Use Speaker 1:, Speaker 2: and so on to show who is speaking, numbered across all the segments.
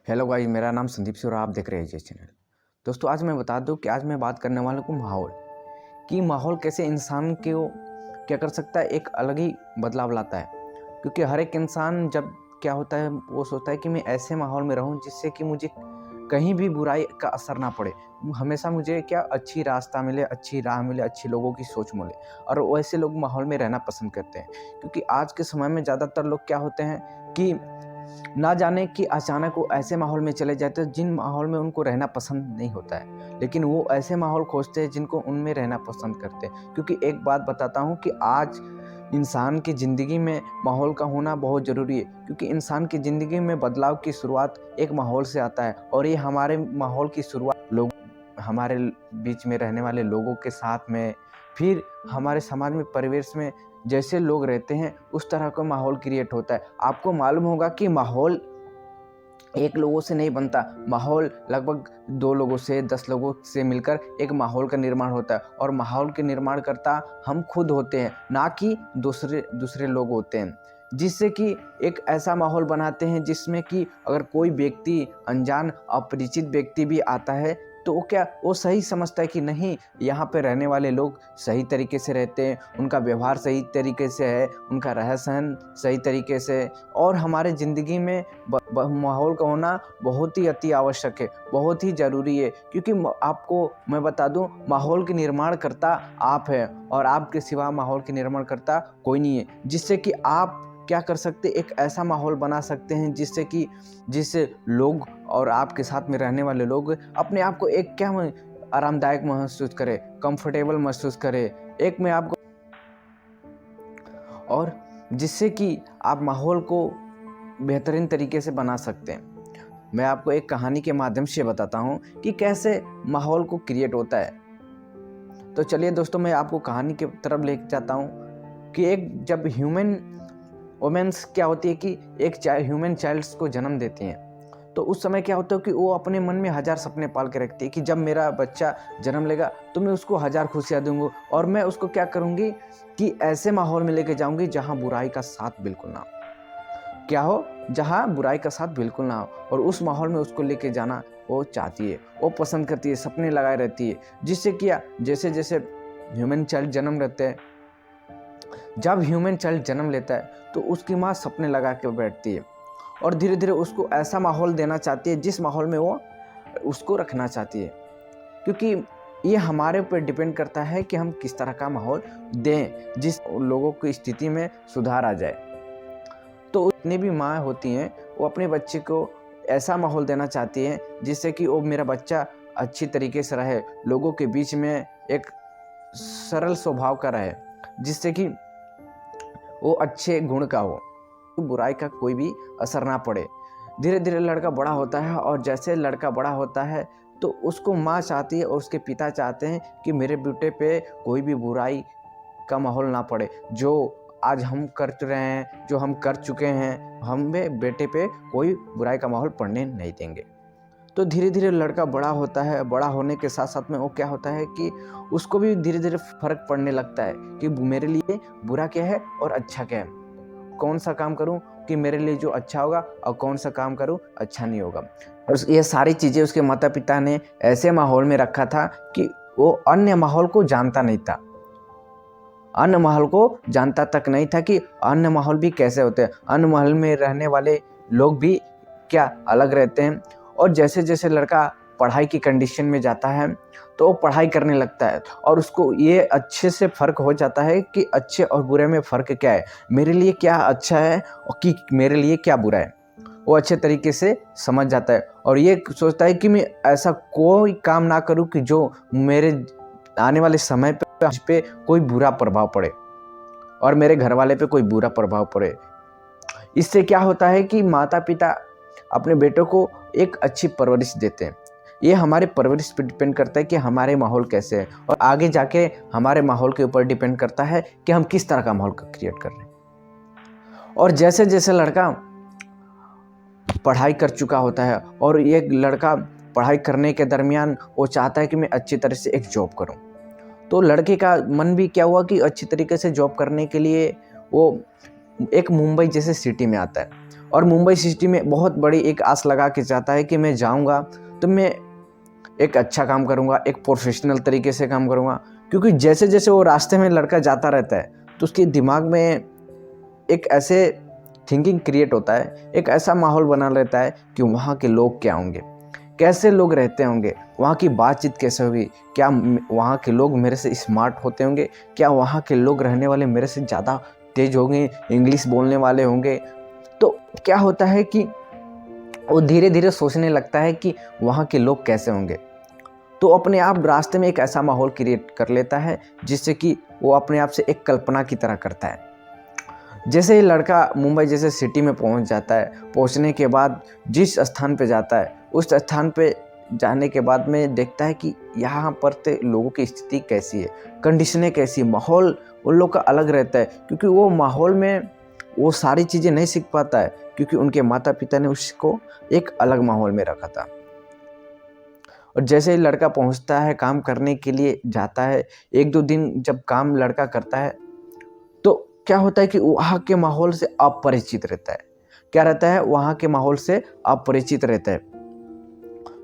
Speaker 1: Hello guys, मेरा नाम संदीप सिंह और आप देख रहे हैं जेस चैनल। दोस्तों, आज मैं बता दूं कि आज मैं बात करने वाला हूँ माहौल कि माहौल कैसे इंसान को क्या कर सकता है, एक अलग ही बदलाव लाता है। क्योंकि हर एक इंसान जब क्या होता है वो सोचता है कि मैं ऐसे माहौल में रहूं जिससे कि मुझे कहीं भी बुराई का असर ना पड़े, हमेशा मुझे क्या अच्छी रास्ता मिले, अच्छी राह मिले, अच्छे लोगों की सोच मिले। और वैसे लोग माहौल में रहना पसंद करते हैं। क्योंकि आज के समय में ज़्यादातर लोग क्या होते हैं कि ना जाने कि अचानक वो ऐसे माहौल में चले जाते हैं जिन माहौल में उनको रहना पसंद नहीं होता है, लेकिन वो ऐसे माहौल खोजते हैं जिनको उनमें रहना पसंद करते हैं। क्योंकि एक बात बताता हूँ कि आज इंसान की ज़िंदगी में माहौल का होना बहुत ज़रूरी है। क्योंकि इंसान की ज़िंदगी में बदलाव की शुरुआत एक माहौल से आता है, और ये हमारे माहौल की शुरुआत लोग हमारे बीच में रहने वाले लोगों के साथ में, फिर हमारे समाज में, परिवेश में जैसे लोग रहते हैं उस तरह का माहौल क्रिएट होता है। आपको मालूम होगा कि माहौल एक लोगों से नहीं बनता, माहौल लगभग 2 लोगों से, 10 लोगों से मिलकर एक माहौल का निर्माण होता है। और माहौल के निर्माण करता हम खुद होते हैं, ना कि दूसरे लोग होते हैं। जिससे कि एक ऐसा माहौल बनाते हैं जिसमें कि अगर कोई व्यक्ति, अनजान अपरिचित व्यक्ति भी आता है तो वो सही समझता है कि नहीं, यहाँ पे रहने वाले लोग सही तरीके से रहते हैं, उनका व्यवहार सही तरीके से है, उनका रहन-सहन सही तरीके से। और हमारे ज़िंदगी में माहौल का होना बहुत ही अति आवश्यक है, बहुत ही ज़रूरी है। क्योंकि आपको मैं बता दूं, माहौल के निर्माण करता आप हैं, और आपके सिवा माहौल के निर्माण करता कोई नहीं है। जिससे कि आप क्या कर सकते, एक ऐसा माहौल बना सकते हैं जिससे लोग और आपके साथ में रहने वाले लोग अपने आप को एक क्या आरामदायक महसूस करें, कंफर्टेबल महसूस करें, एक में आपको, और जिससे कि आप माहौल को बेहतरीन तरीके से बना सकते हैं। मैं आपको एक कहानी के माध्यम से बताता हूँ कि कैसे माहौल को क्रिएट होता है। तो चलिए दोस्तों, मैं आपको कहानी की तरफ ले जाता हूँ कि एक जब ह्यूमन वोमेन्स क्या होती है कि एक ह्यूमन चाइल्ड्स को जन्म देती हैं, तो उस समय क्या होता है कि वो अपने मन में 1000 सपने पाल के रखती है कि जब मेरा बच्चा जन्म लेगा तो मैं उसको 1000 खुशियाँ दूंगा, और मैं उसको क्या करूँगी कि ऐसे माहौल में लेके जाऊँगी जहाँ बुराई का साथ बिल्कुल ना हो। क्या हो, जहाँ बुराई का साथ बिल्कुल ना हो, और उस माहौल में उसको लेके जाना वो चाहती है, वो पसंद करती है, सपने लगाए रहती है। जिससे क्या, जैसे जैसे ह्यूमन चाइल्ड जन्म रहते हैं, जब ह्यूमन चाइल्ड जन्म लेता है तो उसकी माँ सपने लगा के बैठती है, और धीरे धीरे उसको ऐसा माहौल देना चाहती है जिस माहौल में वो उसको रखना चाहती है। क्योंकि ये हमारे ऊपर डिपेंड करता है कि हम किस तरह का माहौल दें जिस लोगों की स्थिति में सुधार आ जाए। तो जितनी भी माँ होती हैं वो अपने बच्चे को ऐसा माहौल देना चाहती हैं जिससे कि वो मेरा बच्चा अच्छी तरीके से रहे, लोगों के बीच में एक सरल स्वभाव का रहे, जिससे कि वो अच्छे गुण का हो, बुराई का कोई भी असर ना पड़े। धीरे धीरे लड़का बड़ा होता है, और जैसे लड़का बड़ा होता है तो उसको माँ चाहती है और उसके पिता चाहते हैं कि मेरे बेटे पे कोई भी बुराई का माहौल ना पड़े। जो आज हम कर रहे हैं, जो हम कर चुके हैं, हमें बेटे पे कोई बुराई का माहौल पड़ने नहीं देंगे। तो धीरे धीरे लड़का बड़ा होता है, बड़ा होने के साथ साथ में वो क्या होता है कि उसको भी धीरे धीरे फर्क पड़ने लगता है कि मेरे लिए बुरा क्या है और अच्छा क्या है, कौन सा काम करूं कि मेरे लिए जो अच्छा होगा और कौन सा काम करूं अच्छा नहीं होगा। और ये सारी चीज़ें उसके माता पिता ने ऐसे माहौल में रखा था कि वो अन्य माहौल को जानता नहीं था, अन्य माहौल को जानता तक नहीं था कि अन्य माहौल भी कैसे होते हैं, अन्य माहौल में रहने वाले लोग भी क्या अलग रहते हैं। और जैसे जैसे लड़का पढ़ाई की कंडीशन में जाता है तो वो पढ़ाई करने लगता है, और उसको ये अच्छे से फ़र्क हो जाता है कि अच्छे और बुरे में फ़र्क क्या है, मेरे लिए क्या अच्छा है और कि मेरे लिए क्या बुरा है। वो अच्छे तरीके से समझ जाता है, और ये सोचता है कि मैं ऐसा कोई काम ना करूं कि जो मेरे आने वाले समय पे मुझ पे कोई बुरा प्रभाव पड़े, और मेरे घर वाले पे कोई बुरा प्रभाव पड़े। इससे क्या होता है कि माता पिता अपने बेटों को एक अच्छी परवरिश देते हैं। ये हमारे परवरिश पे डिपेंड करता है कि हमारे माहौल कैसे है, और आगे जाके हमारे माहौल के ऊपर डिपेंड करता है कि हम किस तरह का माहौल क्रिएट कर रहे हैं। और जैसे जैसे लड़का पढ़ाई कर चुका होता है, और ये लड़का पढ़ाई करने के दरमियान वो चाहता है कि मैं अच्छी तरह से एक जॉब करूं, तो लड़के का मन भी क्या हुआ कि अच्छी तरीके से जॉब करने के लिए वो एक मुंबई जैसे सिटी में आता है। और मुंबई सिटी में बहुत बड़ी एक आस लगा के जाता है कि मैं जाऊंगा तो मैं एक अच्छा काम करूंगा, एक प्रोफेशनल तरीके से काम करूंगा। क्योंकि जैसे जैसे वो रास्ते में लड़का जाता रहता है तो उसके दिमाग में एक ऐसे थिंकिंग क्रिएट होता है, एक ऐसा माहौल बना रहता है कि वहाँ के लोग क्या होंगे, कैसे लोग रहते होंगे, वहाँ की बातचीत कैसे होगी, क्या वहाँ के लोग मेरे से स्मार्ट होते होंगे, क्या वहाँ के लोग रहने वाले मेरे से ज़्यादा तेज होंगे, इंग्लिश बोलने वाले होंगे। तो क्या होता है कि वो धीरे धीरे सोचने लगता है कि वहाँ के लोग कैसे होंगे। तो अपने आप रास्ते में एक ऐसा माहौल क्रिएट कर लेता है जिससे कि वो अपने आप से एक कल्पना की तरह करता है। जैसे ही लड़का मुंबई जैसे सिटी में पहुंच जाता है, पहुंचने के बाद जिस स्थान पे जाता है उस स्थान पे जाने के बाद में देखता है कि यहाँ पर ते लोगों की स्थिति कैसी है, कंडीशनें कैसी, माहौल उन लोग का अलग रहता है। क्योंकि वो माहौल में वो सारी चीज़ें नहीं सीख पाता है क्योंकि उनके माता पिता ने उसको एक अलग माहौल में रखा था। और जैसे ही लड़का पहुंचता है, काम करने के लिए जाता है, 1-2 दिन जब काम लड़का करता है तो क्या होता है कि वहाँ के माहौल से अपरिचित रहता है। क्या रहता है? वहाँ के माहौल से अपरिचित रहता है।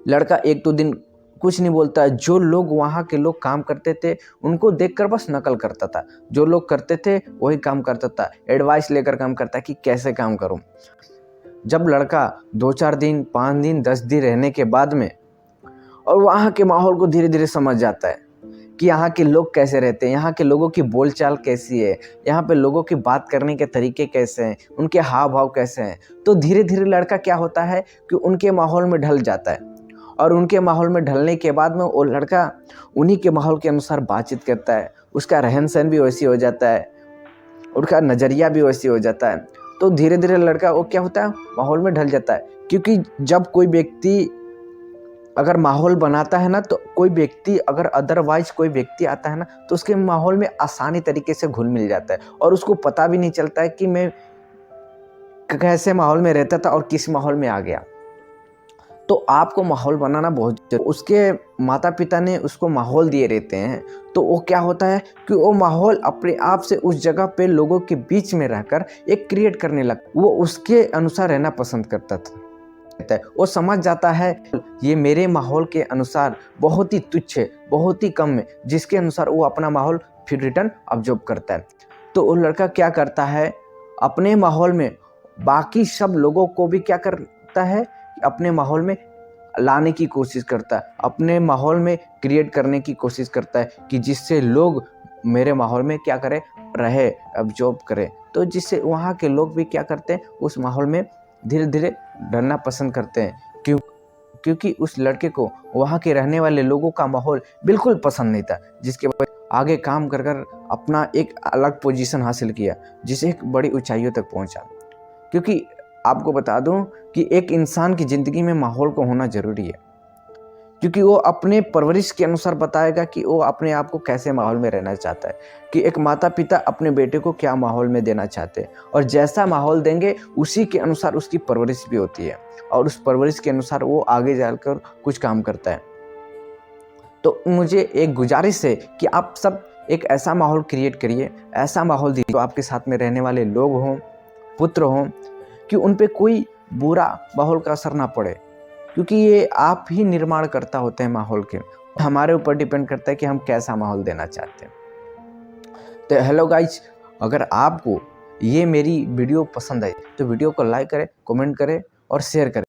Speaker 1: लड़का 1-2 दिन कुछ नहीं बोलता है। जो लोग वहाँ के लोग काम करते थे उनको देखकर बस नकल करता था। जो लोग करते थे वही काम करता था। एडवाइस लेकर काम करता है कि कैसे काम करूँ। जब लड़का 2-4 दिन, 5 दिन, 10 दिन रहने के बाद में और वहाँ के माहौल को धीरे-धीरे समझ जाता है कि यहाँ के लोग कैसे रहते हैं, यहाँ के लोगों की बोलचाल कैसी है, यहाँ पे लोगों की बात करने के तरीके कैसे हैं, उनके हाव भाव कैसे हैं। तो धीरे धीरे लड़का क्या होता है कि उनके माहौल में ढल जाता है और उनके माहौल में ढलने के बाद में वो लड़का उन्हीं के माहौल के अनुसार बातचीत करता है। उसका रहन सहन भी वैसी हो जाता है, उसका नज़रिया भी वैसी हो जाता है। तो धीरे धीरे लड़का वो क्या होता है, माहौल में ढल जाता है। क्योंकि जब कोई व्यक्ति अगर माहौल बनाता है ना, तो कोई व्यक्ति अगर अदरवाइज कोई व्यक्ति आता है ना तो उसके माहौल में आसानी तरीके से घुल मिल जाता है और उसको पता भी नहीं चलता है कि मैं कैसे माहौल में रहता था और किस माहौल में आ गया। तो आपको माहौल बनाना बहुत जरूरी। उसके माता पिता ने उसको माहौल दिए रहते हैं तो वो क्या होता है कि वो माहौल अपने आप से उस जगह पे लोगों के बीच में रहकर एक क्रिएट करने लगता, वो उसके अनुसार रहना पसंद करता था। वो समझ जाता है ये मेरे माहौल के अनुसार बहुत ही तुच्छ है, बहुत ही कम है, जिसके अनुसार वो अपना माहौल फिर रिटर्न ऑब्जर्व करता है। तो वो लड़का क्या करता है, अपने माहौल में बाकी सब लोगों को भी क्या करता है, अपने माहौल में लाने की कोशिश करता है, अपने माहौल में क्रिएट करने की कोशिश करता है कि जिससे लोग मेरे माहौल में क्या करें, रहे, ऑब्जर्व करें। तो जिससे वहाँ के लोग भी क्या करते हैं, उस माहौल में धीरे धीरे ढलना पसंद करते हैं। क्योंकि उस लड़के को वहाँ के रहने वाले लोगों का माहौल बिल्कुल पसंद नहीं था, जिसके वजह आगे काम कर कर अपना एक अलग पोजीशन हासिल किया, जिसे एक बड़ी ऊंचाइयों तक पहुंचा। क्योंकि आपको बता दूं कि एक इंसान की ज़िंदगी में माहौल को होना ज़रूरी है, क्योंकि वो अपने परवरिश के अनुसार बताएगा कि वो अपने आप को कैसे माहौल में रहना चाहता है, कि एक माता पिता अपने बेटे को क्या माहौल में देना चाहते हैं और जैसा माहौल देंगे उसी के अनुसार उसकी परवरिश भी होती है और उस परवरिश के अनुसार वो आगे जाकर कुछ काम करता है। तो मुझे एक गुजारिश है कि आप सब एक ऐसा माहौल क्रिएट करिए, ऐसा माहौल दीजिए जो आपके साथ में रहने वाले लोग हों, पुत्र हों, कि उन पे कोई बुरा माहौल का असर ना पड़े। क्योंकि ये आप ही निर्माण करता होते हैं माहौल के, हमारे ऊपर डिपेंड करता है कि हम कैसा माहौल देना चाहते हैं। तो हेलो गाइज, अगर आपको ये मेरी वीडियो पसंद आई तो वीडियो को लाइक करें, कमेंट करें और शेयर करें।